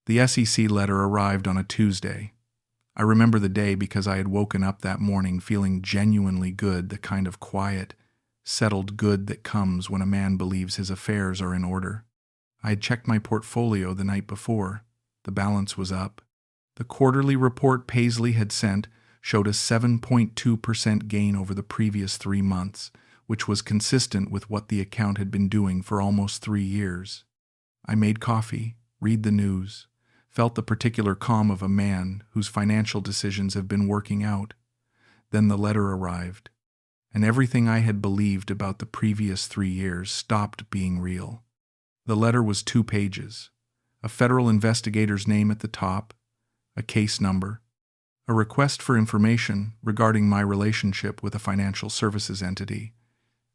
The SEC letter arrived on a Tuesday. I remember the day because I had woken up that morning feeling genuinely good, the kind of quiet, settled good that comes when a man believes his affairs are in order. I had checked my portfolio the night before. The balance was up. The quarterly report Paisley had sent showed a 7.2% gain over the previous 3 months, which was consistent with what the account had been doing for almost 3 years. I made coffee, read the news, felt the particular calm of a man whose financial decisions have been working out. Then the letter arrived, and everything I had believed about the previous 3 years stopped being real. The letter was 2 pages, a federal investigator's name at the top, a case number, a request for information regarding my relationship with a financial services entity.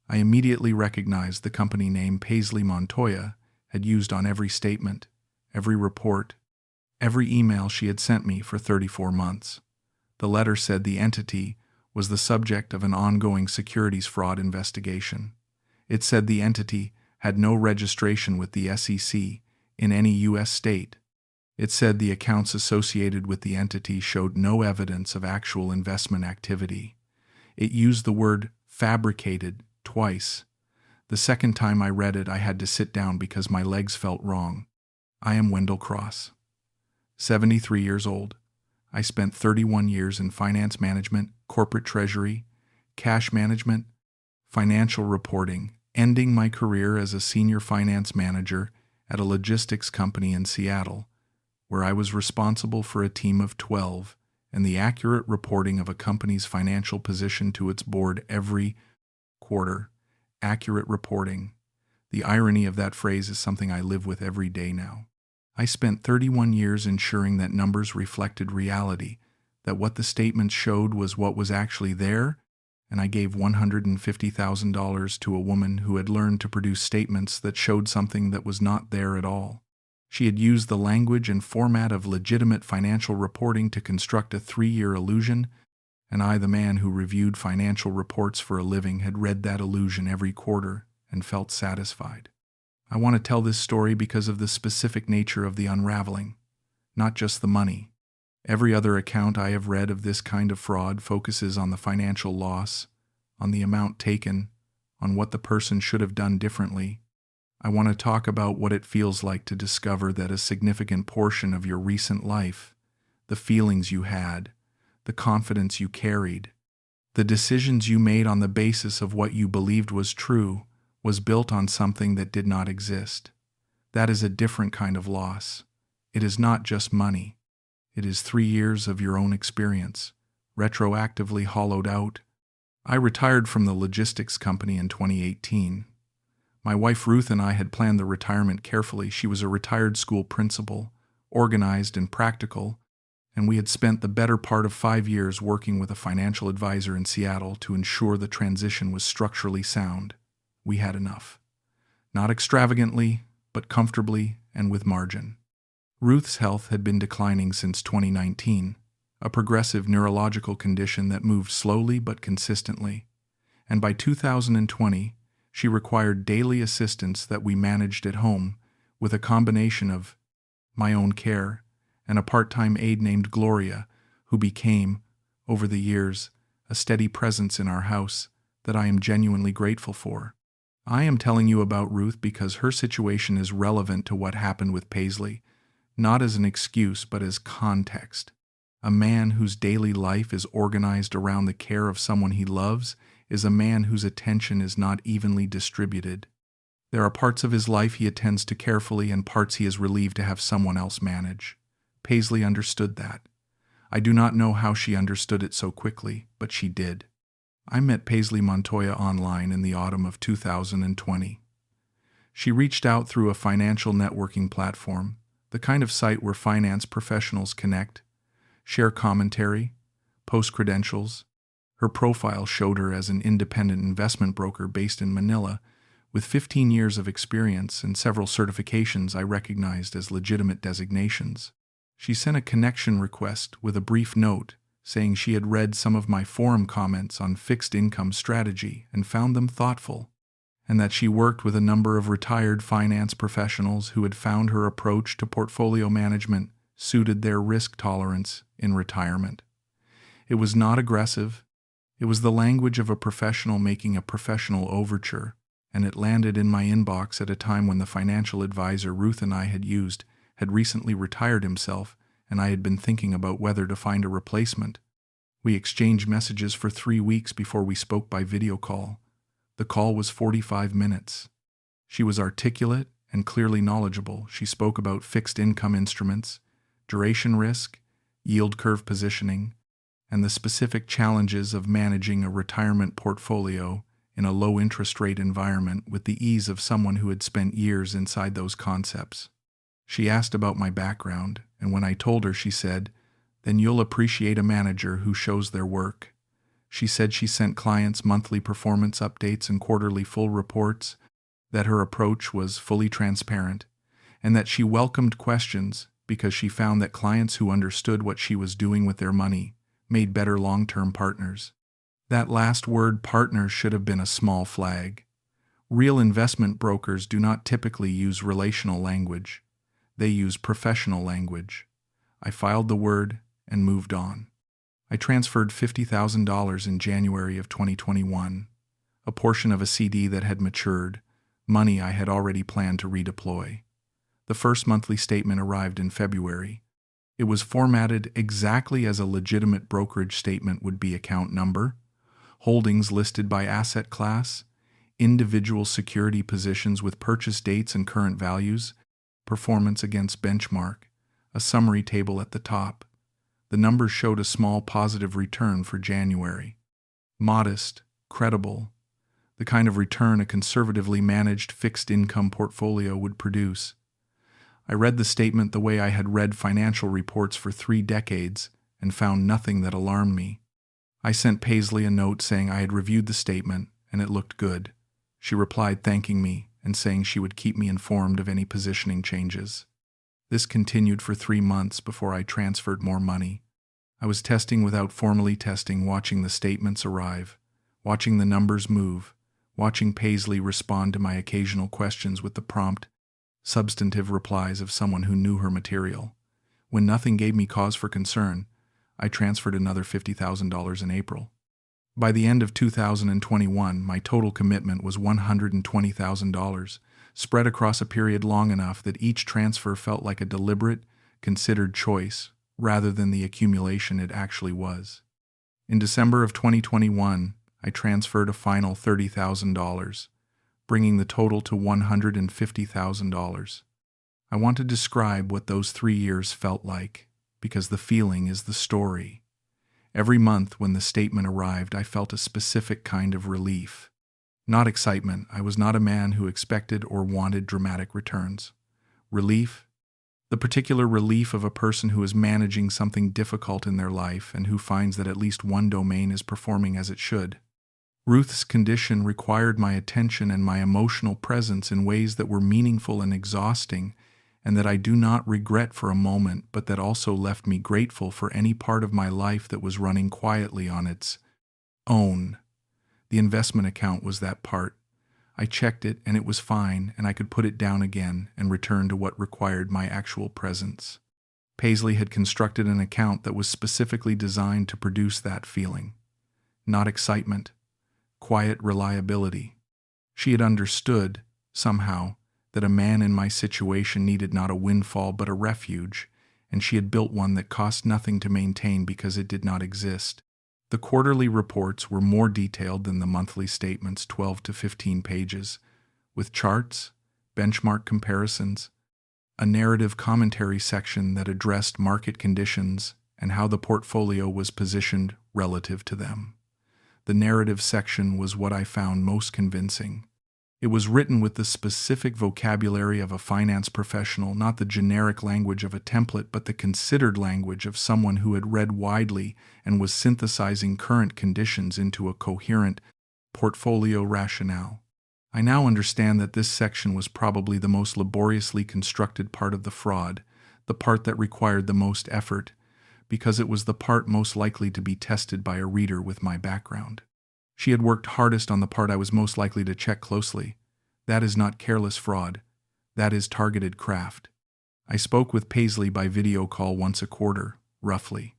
I immediately recognized the company name Paisley Montoya had used on every statement, every report, every email she had sent me for 34 months. The letter said the entity was the subject of an ongoing securities fraud investigation. It said the entity had no registration with the SEC in any U.S. state. It said the accounts associated with the entity showed no evidence of actual investment activity. It used the word fabricated twice. The second time I read it, I had to sit down because my legs felt wrong. I am Wendell Cross, 73 years old. I spent 31 years in finance management, corporate treasury, cash management, financial reporting, ending my career as a senior finance manager at a logistics company in Seattle, where I was responsible for a team of 12 and the accurate reporting of a company's financial position to its board every quarter. Accurate reporting. The irony of that phrase is something I live with every day now. I spent 31 years ensuring that numbers reflected reality, that what the statements showed was what was actually there, and I gave $150,000 to a woman who had learned to produce statements that showed something that was not there at all. She had used the language and format of legitimate financial reporting to construct a 3-year illusion, and I, the man who reviewed financial reports for a living, had read that illusion every quarter and felt satisfied. I want to tell this story because of the specific nature of the unraveling, not just the money. Every other account I have read of this kind of fraud focuses on the financial loss, on the amount taken, on what the person should have done differently. I want to talk about what it feels like to discover that a significant portion of your recent life, the feelings you had, the confidence you carried, the decisions you made on the basis of what you believed was true, was built on something that did not exist. That is a different kind of loss. It is not just money. It is 3 years of your own experience, retroactively hollowed out. I retired from the logistics company in 2018. My wife Ruth and I had planned the retirement carefully. She was a retired school principal, organized and practical, and we had spent the better part of 5 years working with a financial advisor in Seattle to ensure the transition was structurally sound. We had enough. Not extravagantly, but comfortably and with margin. Ruth's health had been declining since 2019, a progressive neurological condition that moved slowly but consistently, and by 2020, she required daily assistance that we managed at home with a combination of my own care and a part-time aide named Gloria, who became, over the years, a steady presence in our house that I am genuinely grateful for. I am telling you about Ruth because her situation is relevant to what happened with Paisley, not as an excuse but as context. A man whose daily life is organized around the care of someone he loves is a man whose attention is not evenly distributed. There are parts of his life he attends to carefully and parts he is relieved to have someone else manage. Paisley understood that. I do not know how she understood it so quickly, but she did. I met Paisley Montoya online in the autumn of 2020. She reached out through a financial networking platform, the kind of site where finance professionals connect, share commentary, post credentials. Her profile showed her as an independent investment broker based in Manila, with 15 years of experience and several certifications I recognized as legitimate designations. She sent a connection request with a brief note saying she had read some of my forum comments on fixed income strategy and found them thoughtful, and that she worked with a number of retired finance professionals who had found her approach to portfolio management suited their risk tolerance in retirement. It was not aggressive. It was the language of a professional making a professional overture, and it landed in my inbox at a time when the financial advisor Ruth and I had used had recently retired himself, and I had been thinking about whether to find a replacement. We exchanged messages for 3 weeks before we spoke by video call. The call was 45 minutes. She was articulate and clearly knowledgeable. She spoke about fixed income instruments, duration risk, yield curve positioning, and the specific challenges of managing a retirement portfolio in a low-interest rate environment with the ease of someone who had spent years inside those concepts. She asked about my background, and when I told her, she said, "Then you'll appreciate a manager who shows their work." She said she sent clients monthly performance updates and quarterly full reports, that her approach was fully transparent, and that she welcomed questions because she found that clients who understood what she was doing with their money made better long-term partners. That last word, partners, should have been a small flag. Real investment brokers do not typically use relational language. They use professional language. I filed the word and moved on. I transferred $50,000 in January of 2021, a portion of a CD that had matured, money I had already planned to redeploy. The first monthly statement arrived in February. It was formatted exactly as a legitimate brokerage statement would be: account number, holdings listed by asset class, individual security positions with purchase dates and current values, performance against benchmark, a summary table at the top. The numbers showed a small positive return for January. Modest, credible, the kind of return a conservatively managed fixed income portfolio would produce. I read the statement the way I had read financial reports for 3 decades and found nothing that alarmed me. I sent Paisley a note saying I had reviewed the statement and it looked good. She replied thanking me and saying she would keep me informed of any positioning changes. This continued for 3 months before I transferred more money. I was testing without formally testing, watching the statements arrive, watching the numbers move, watching Paisley respond to my occasional questions with the prompt, substantive replies of someone who knew her material. When nothing gave me cause for concern, I transferred another $50,000 in April. By the end of 2021, my total commitment was $120,000, spread across a period long enough that each transfer felt like a deliberate, considered choice rather than the accumulation it actually was. In December of 2021, I transferred a final $30,000, bringing the total to $150,000. I want to describe what those 3 years felt like, because the feeling is the story. Every month when the statement arrived, I felt a specific kind of relief. Not excitement. I was not a man who expected or wanted dramatic returns. Relief. The particular relief of a person who is managing something difficult in their life and who finds that at least one domain is performing as it should. Ruth's condition required my attention and my emotional presence in ways that were meaningful and exhausting, and that I do not regret for a moment, but that also left me grateful for any part of my life that was running quietly on its own. The investment account was that part. I checked it, and it was fine, and I could put it down again and return to what required my actual presence. Paisley had constructed an account that was specifically designed to produce that feeling. Not excitement, quiet reliability. She had understood, somehow, that a man in my situation needed not a windfall but a refuge, and she had built one that cost nothing to maintain because it did not exist. The quarterly reports were more detailed than the monthly statements, 12 to 15 pages, with charts, benchmark comparisons, a narrative commentary section that addressed market conditions and how the portfolio was positioned relative to them. The narrative section was what I found most convincing. It was written with the specific vocabulary of a finance professional, not the generic language of a template, but the considered language of someone who had read widely and was synthesizing current conditions into a coherent portfolio rationale. I now understand that this section was probably the most laboriously constructed part of the fraud, the part that required the most effort, because it was the part most likely to be tested by a reader with my background. She had worked hardest on the part I was most likely to check closely, That is not careless fraud. That is targeted craft. I spoke with Paisley by video call once a quarter, roughly.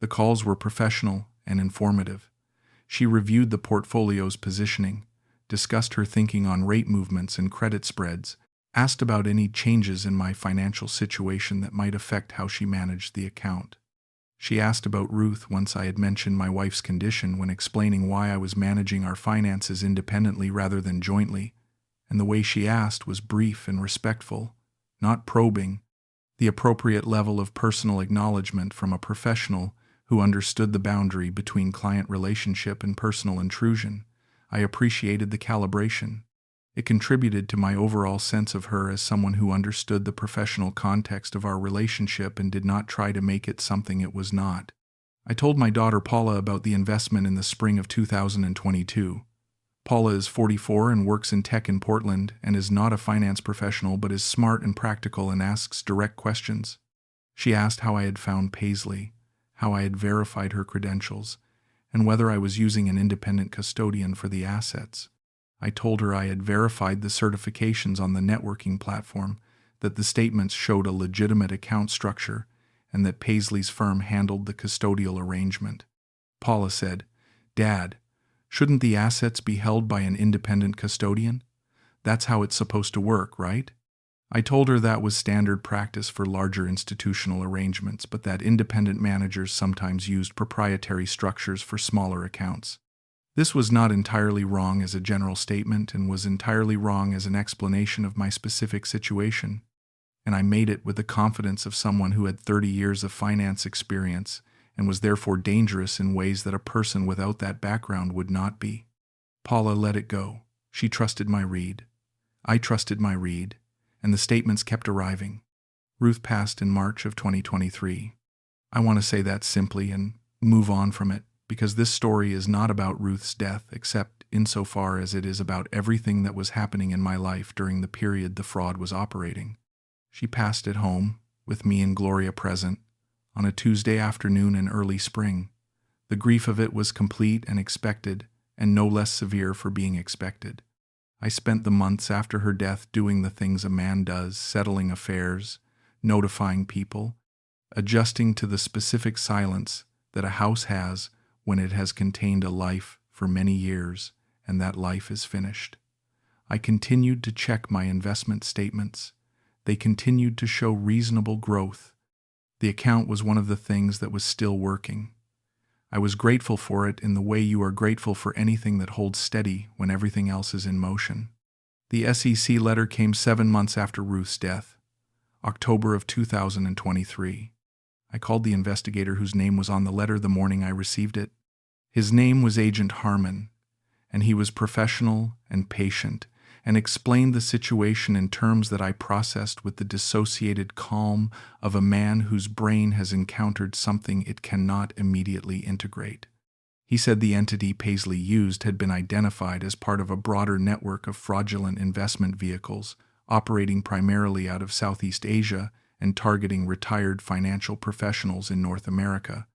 The calls were professional and informative. She reviewed the portfolio's positioning, discussed her thinking on rate movements and credit spreads, asked about any changes in my financial situation that might affect how she managed the account. She asked about Ruth once I had mentioned my wife's condition when explaining why I was managing our finances independently rather than jointly, and the way she asked was brief and respectful, not probing, the appropriate level of personal acknowledgement from a professional who understood the boundary between client relationship and personal intrusion. I appreciated the calibration. It contributed to my overall sense of her as someone who understood the professional context of our relationship and did not try to make it something it was not. I told my daughter Paula about the investment in the spring of 2022. Paula is 44 and works in tech in Portland and is not a finance professional but is smart and practical and asks direct questions. She asked how I had found Paisley, how I had verified her credentials, and whether I was using an independent custodian for the assets. I told her I had verified the certifications on the networking platform, that the statements showed a legitimate account structure, and that Paisley's firm handled the custodial arrangement. Paula said, "Dad, shouldn't the assets be held by an independent custodian? That's how it's supposed to work, right?" I told her that was standard practice for larger institutional arrangements, but that independent managers sometimes used proprietary structures for smaller accounts. This was not entirely wrong as a general statement and was entirely wrong as an explanation of my specific situation, and I made it with the confidence of someone who had 30 years of finance experience and was therefore dangerous in ways that a person without that background would not be. Paula let it go. She trusted my read. I trusted my read, and the statements kept arriving. Ruth passed in March of 2023. I want to say that simply and move on from it, because this story is not about Ruth's death except insofar as it is about everything that was happening in my life during the period the fraud was operating. She passed at home, with me and Gloria present, on a Tuesday afternoon in early spring. The grief of it was complete and expected, and no less severe for being expected. I spent the months after her death doing the things a man does, settling affairs, notifying people, adjusting to the specific silence that a house has when it has contained a life for many years and that life is finished. I continued to check my investment statements. They continued to show reasonable growth. The account was one of the things that was still working. I was grateful for it in the way you are grateful for anything that holds steady when everything else is in motion. The SEC letter came 7 months after Ruth's death, October of 2023. I called the investigator whose name was on the letter the morning I received it. His name was Agent Harmon, and he was professional and patient, and explained the situation in terms that I processed with the dissociated calm of a man whose brain has encountered something it cannot immediately integrate. He said the entity Paisley used had been identified as part of a broader network of fraudulent investment vehicles, operating primarily out of Southeast Asia and targeting retired financial professionals in North America.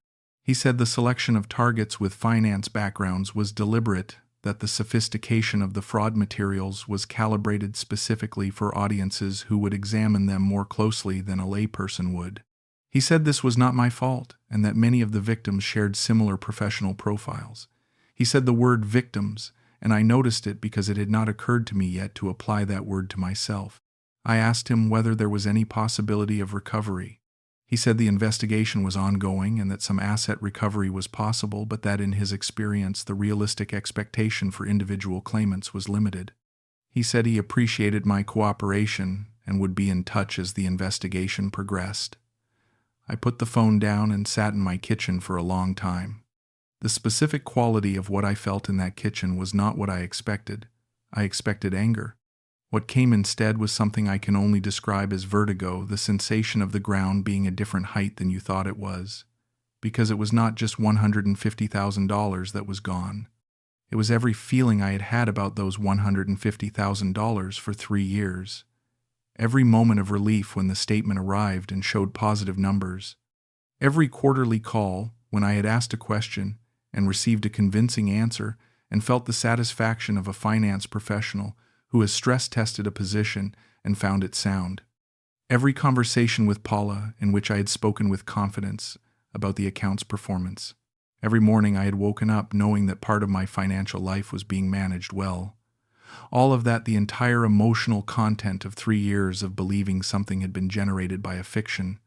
He said the selection of targets with finance backgrounds was deliberate, that the sophistication of the fraud materials was calibrated specifically for audiences who would examine them more closely than a layperson would. He said this was not my fault, and that many of the victims shared similar professional profiles. He said the word victims, and I noticed it because it had not occurred to me yet to apply that word to myself. I asked him whether there was any possibility of recovery. He said the investigation was ongoing and that some asset recovery was possible, but that in his experience the realistic expectation for individual claimants was limited. He said he appreciated my cooperation and would be in touch as the investigation progressed. I put the phone down and sat in my kitchen for a long time. The specific quality of what I felt in that kitchen was not what I expected. I expected anger. What came instead was something I can only describe as vertigo, the sensation of the ground being a different height than you thought it was. Because it was not just $150,000 that was gone. It was every feeling I had had about those $150,000 for 3 years. Every moment of relief when the statement arrived and showed positive numbers. Every quarterly call when I had asked a question and received a convincing answer and felt the satisfaction of a finance professional who has stress-tested a position and found it sound. Every conversation with Paula in which I had spoken with confidence about the account's performance. Every morning I had woken up knowing that part of my financial life was being managed well. All of that, the entire emotional content of 3 years of believing something had been generated by a fiction,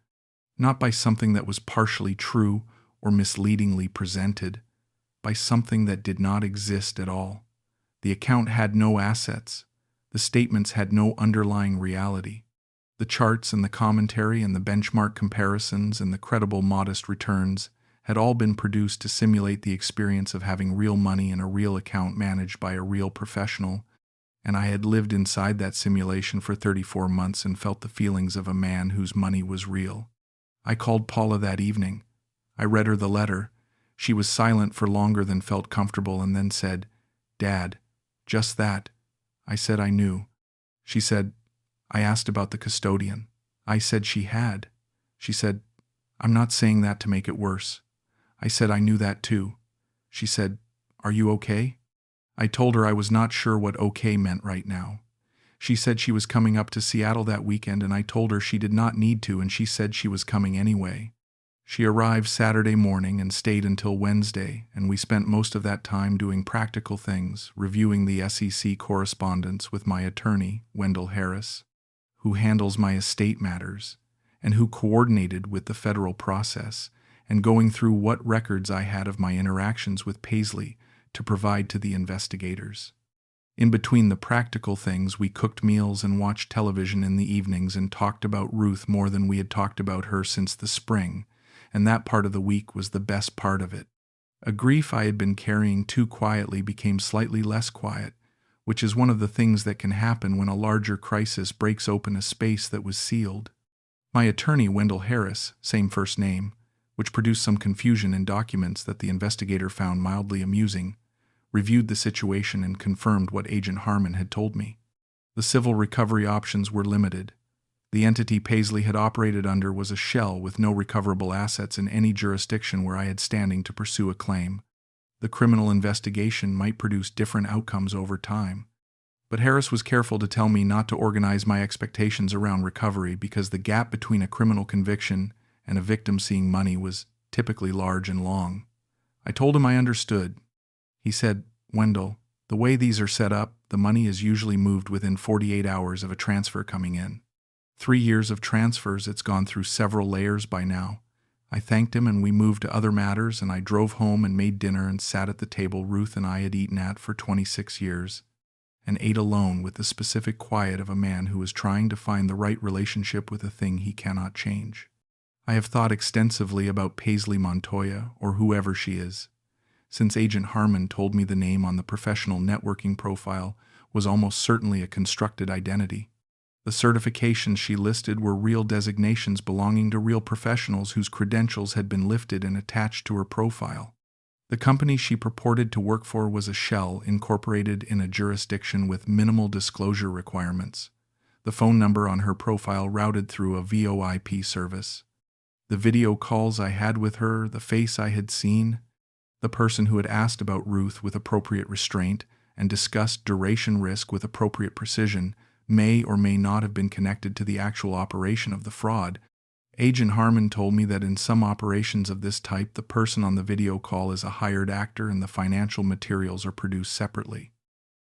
not by something that was partially true or misleadingly presented, by something that did not exist at all. The account had no assets. The statements had no underlying reality. The charts and the commentary and the benchmark comparisons and the credible modest returns had all been produced to simulate the experience of having real money in a real account managed by a real professional, and I had lived inside that simulation for 34 months and felt the feelings of a man whose money was real. I called Paula that evening. I read her the letter. She was silent for longer than felt comfortable and then said, "Dad, just that." I said I knew. She said, "I asked about the custodian." I said she had. She said, "I'm not saying that to make it worse." I said I knew that too. She said, "Are you okay?" I told her I was not sure what okay meant right now. She said she was coming up to Seattle that weekend, and I told her she did not need to, and she said she was coming anyway. She arrived Saturday morning and stayed until Wednesday, and we spent most of that time doing practical things, reviewing the SEC correspondence with my attorney, Wendell Cross, who handles my estate matters, and who coordinated with the federal process, and going through what records I had of my interactions with Paisley to provide to the investigators. In between the practical things, we cooked meals and watched television in the evenings and talked about Ruth more than we had talked about her since the spring, and that part of the week was the best part of it. A grief I had been carrying too quietly became slightly less quiet, which is one of the things that can happen when a larger crisis breaks open a space that was sealed. My attorney, Wendell Cross, same first name, which produced some confusion in documents that the investigator found mildly amusing, reviewed the situation and confirmed what Agent Harmon had told me. The civil recovery options were limited. The entity Paisley had operated under was a shell with no recoverable assets in any jurisdiction where I had standing to pursue a claim. The criminal investigation might produce different outcomes over time. But Harris was careful to tell me not to organize my expectations around recovery because the gap between a criminal conviction and a victim seeing money was typically large and long. I told him I understood. He said, "Wendell, the way these are set up, the money is usually moved within 48 hours of a transfer coming in. 3 years of transfers, it's gone through several layers by now." I thanked him and we moved to other matters, and I drove home and made dinner and sat at the table Ruth and I had eaten at for 26 years, and ate alone with the specific quiet of a man who is trying to find the right relationship with a thing he cannot change. I have thought extensively about Paisley Montoya, or whoever she is, since Agent Harmon told me the name on the professional networking profile was almost certainly a constructed identity. The certifications she listed were real designations belonging to real professionals whose credentials had been lifted and attached to her profile. The company she purported to work for was a shell incorporated in a jurisdiction with minimal disclosure requirements. The phone number on her profile routed through a VoIP service. The video calls I had with her, the face I had seen, the person who had asked about Ruth with appropriate restraint and discussed duration risk with appropriate precision may or may not have been connected to the actual operation of the fraud. Agent Harmon told me that in some operations of this type, the person on the video call is a hired actor and the financial materials are produced separately.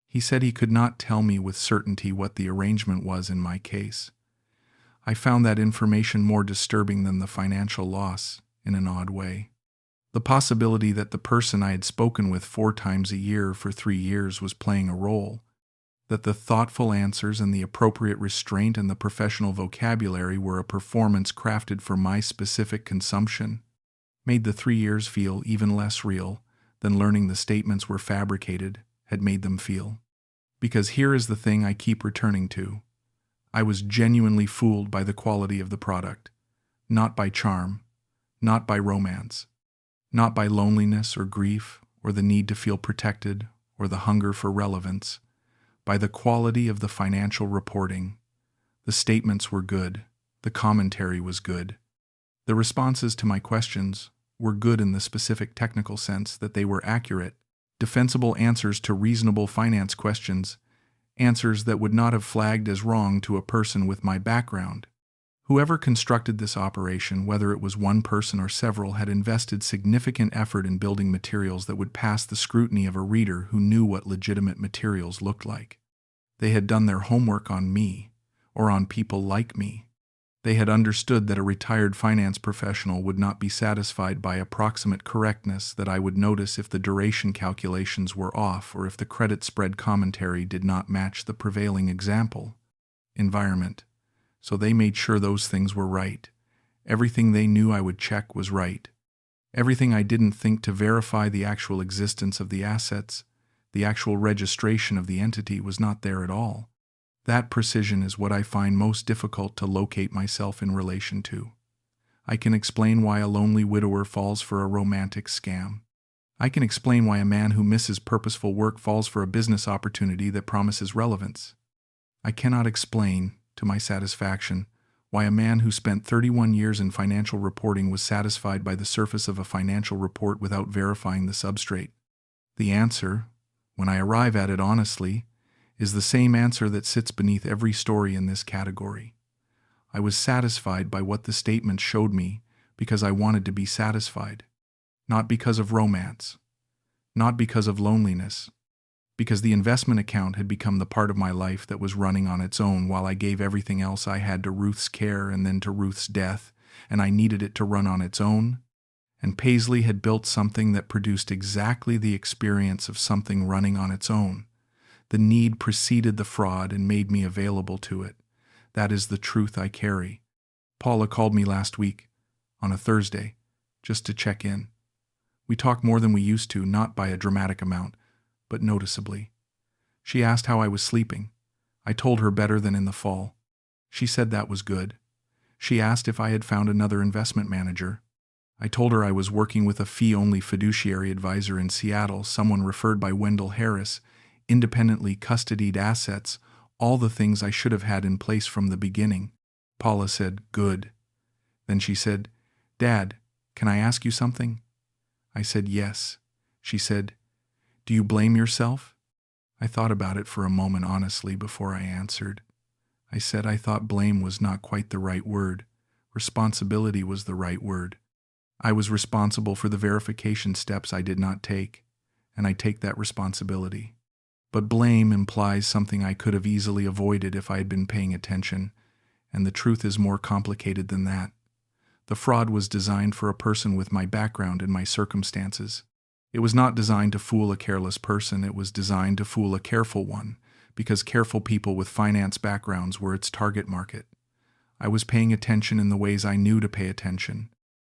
He said he could not tell me with certainty what the arrangement was in my case. I found that information more disturbing than the financial loss, in an odd way. The possibility that the person I had spoken with 4 times a year for 3 years was playing a role, that the thoughtful answers and the appropriate restraint and the professional vocabulary were a performance crafted for my specific consumption, made the 3 years feel even less real than learning the statements were fabricated had made them feel. Because here is the thing I keep returning to. I was genuinely fooled by the quality of the product, not by charm, not by romance, not by loneliness or grief or the need to feel protected or the hunger for relevance, by the quality of the financial reporting. The statements were good, the commentary was good. The responses to my questions were good in the specific technical sense that they were accurate, defensible answers to reasonable finance questions, answers that would not have flagged as wrong to a person with my background. Whoever constructed this operation, whether it was one person or several, had invested significant effort in building materials that would pass the scrutiny of a reader who knew what legitimate materials looked like. They had done their homework on me, or on people like me. They had understood that a retired finance professional would not be satisfied by approximate correctness, that I would notice if the duration calculations were off or if the credit spread commentary did not match the prevailing environment. So they made sure those things were right. Everything they knew I would check was right. Everything I didn't think to verify the actual existence of the assets, the actual registration of the entity, was not there at all. That precision is what I find most difficult to locate myself in relation to. I can explain why a lonely widower falls for a romantic scam. I can explain why a man who misses purposeful work falls for a business opportunity that promises relevance. I cannot explain, to my satisfaction, why a man who spent 31 years in financial reporting was satisfied by the surface of a financial report without verifying the substrate. The answer, when I arrive at it honestly, is the same answer that sits beneath every story in this category. I was satisfied by what the statement showed me because I wanted to be satisfied, not because of romance, not because of loneliness, because the investment account had become the part of my life that was running on its own while I gave everything else I had to Ruth's care and then to Ruth's death, and I needed it to run on its own. And Paisley had built something that produced exactly the experience of something running on its own. The need preceded the fraud and made me available to it. That is the truth I carry. Paula called me last week, on a Thursday, just to check in. We talked more than we used to, not by a dramatic amount, but noticeably. She asked how I was sleeping. I told her better than in the fall. She said that was good. She asked if I had found another investment manager. I told her I was working with a fee-only fiduciary advisor in Seattle, someone referred by Wendell Harris, independently custodied assets, all the things I should have had in place from the beginning. Paula said, "Good." Then she said, "Dad, can I ask you something?" I said, "Yes." She said, "Do you blame yourself?" I thought about it for a moment honestly before I answered. I said I thought blame was not quite the right word. Responsibility was the right word. I was responsible for the verification steps I did not take, and I take that responsibility. But blame implies something I could have easily avoided if I had been paying attention, and the truth is more complicated than that. The fraud was designed for a person with my background and my circumstances. It was not designed to fool a careless person, it was designed to fool a careful one, because careful people with finance backgrounds were its target market. I was paying attention in the ways I knew to pay attention.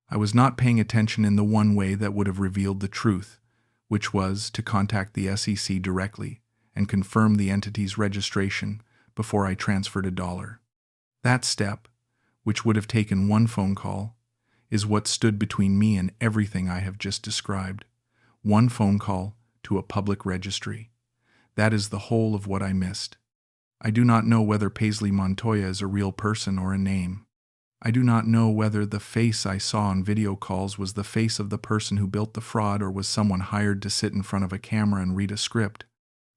I was not paying attention in the one way that would have revealed the truth, which was to contact the SEC directly and confirm the entity's registration before I transferred $1. That step, which would have taken one phone call, is what stood between me and everything I have just described. One phone call to a public registry. That is the whole of what I missed. I do not know whether Paisley Montoya is a real person or a name. I do not know whether the face I saw on video calls was the face of the person who built the fraud or was someone hired to sit in front of a camera and read a script.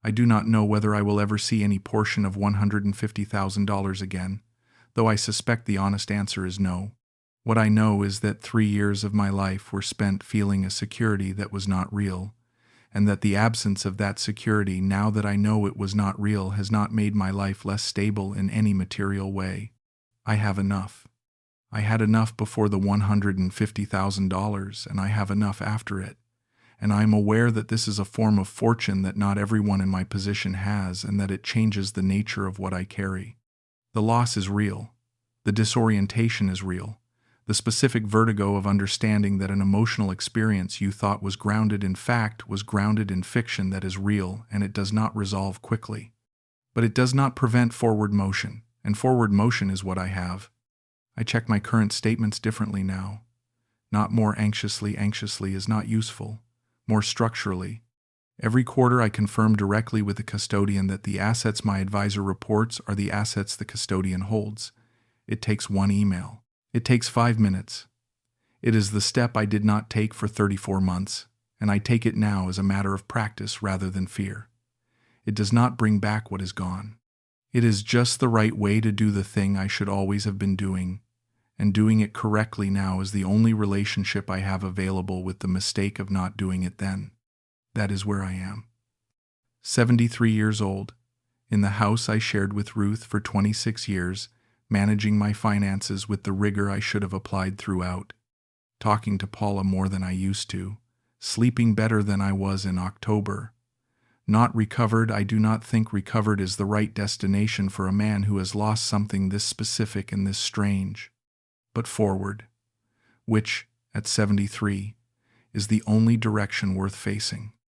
I do not know whether I will ever see any portion of $150,000 again, though I suspect the honest answer is no. What I know is that 3 years of my life were spent feeling a security that was not real, and that the absence of that security, now that I know it was not real, has not made my life less stable in any material way. I have enough. I had enough before the $150,000, and I have enough after it. And I am aware that this is a form of fortune that not everyone in my position has, and that it changes the nature of what I carry. The loss is real. The disorientation is real. The specific vertigo of understanding that an emotional experience you thought was grounded in fact was grounded in fiction that is real, and it does not resolve quickly. But it does not prevent forward motion, and forward motion is what I have. I check my current statements differently now. Not more anxiously is not useful. More structurally. Every quarter I confirm directly with the custodian that the assets my advisor reports are the assets the custodian holds. It takes one email. It takes 5 minutes. It is the step I did not take for 34 months, and I take it now as a matter of practice rather than fear. It does not bring back what is gone. It is just the right way to do the thing I should always have been doing, and doing it correctly now is the only relationship I have available with the mistake of not doing it then. That is where I am. 73 years old, in the house I shared with Ruth for 26 years, managing my finances with the rigor I should have applied throughout, talking to Paula more than I used to, sleeping better than I was in October. Not recovered. I do not think recovered is the right destination for a man who has lost something this specific and this strange. But forward, which, at 73, is the only direction worth facing.